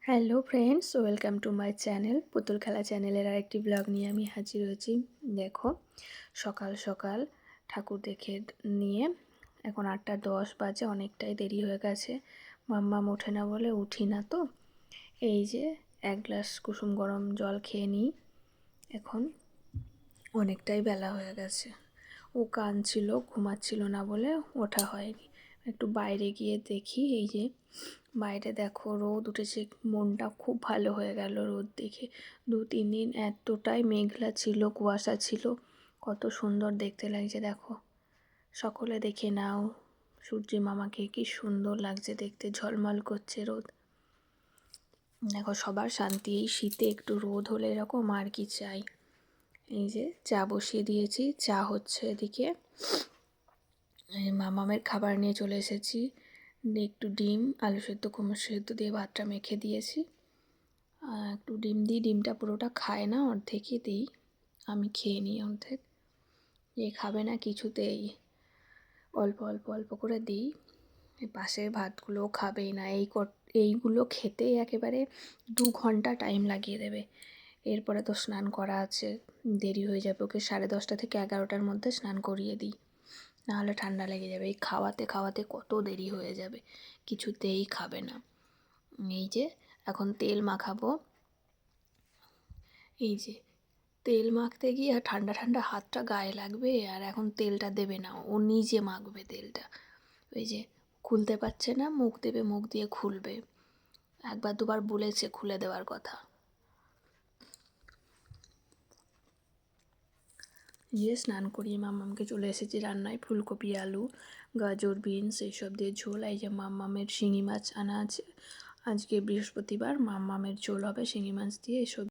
Hello friends, welcome to my channel. পুতুল খেলা চ্যানেলের আরেকটি ব্লগ নিয়ে আমি হাজির হয়েছি। দেখো, সকাল সকাল ঠাকুর দেখে নিয়ে এখন 8:10 বাজে, অনেকটাই দেরি হয়ে গেছে। মাম্মাম ওঠে না বলে উঠি না তো। এই যে এক গ্লাস কুসুম গরম জল খেয়ে নিই। এখন অনেকটাই বেলা হয়ে গেছে। ও কাঁদছিল, ঘুমাচ্ছিল না বলে ওঠা হয়নি। একটু বাইরে গিয়ে দেখি, এই যে বাইরে দেখো রোদ উঠেছে, মনটা খুব ভালো হয়ে গেল রোদ দেখে। 2-3 দিন এতটাই মেঘলা ছিল, কুয়াশা ছিল, কত সুন্দর দেখতে লাগছে। দেখো, সকলে দেখে নাও, সূর্য মামাকে কি সুন্দর লাগছে দেখতে, ঝলমল করছে রোদ। দেখো, সবার শান্তি, এই শীতে একটু রোদ হলে এরকম আর কি চাই। এই যে চা বসিয়ে দিয়েছি, চা হচ্ছে এদিকে। মামামের খাবার নিয়ে চলে এসেছি। একটু ডিম, আলু সেদ্ধ, কুমড়ো সেদ্ধ দিয়ে ভাতটা মেখে দিয়েছি। একটু ডিম দিই, ডিমটা পুরোটা খায় না, অর্ধেকই দিই, আমি খেয়ে নিই অর্ধেক। যে খাবে না কিছুতেই, অল্প অল্প অল্প করে দিই। পাশের ভাতগুলোও খাবেই না, এইগুলো খেতেই একেবারে 2 ঘন্টা টাইম লাগিয়ে দেবে। এরপরে তো স্নান করা আছে, দেরি হয়ে যাবে। ওকে 10:30 থেকে 11টার মধ্যে স্নান করিয়ে দিই, নাহলে ঠান্ডা লেগে যাবে। এই খাওয়াতে খাওয়াতে কত দেরি হয়ে যাবে, কিছুতেই খাবে না। এই যে এখন তেল মাখাবো। এই যে তেল মাখতে গিয়ে ঠান্ডা ঠান্ডা হাতটা গায়ে লাগবে, আর এখন তেলটা দেবে না, ও নিজে মাখবে তেলটা। ওই যে খুলতে পারছে না, মুখ দেবে, মুখ দিয়ে খুলবে। একবার দুবার বলেছে খুলে দেওয়ার কথা। দিয়ে স্নান করিয়ে মাম্মামকে চলে এসেছি রান্নায়। ফুলকপি, আলু, গাজর, বিনস এইসব দিয়ে ঝোল। এই যে মাম্মামের শিঙি মাছ আনা আছে, আজকে বৃহস্পতিবার, মাম্মামের ঝোল হবে শিঙি মাছ দিয়ে। এসব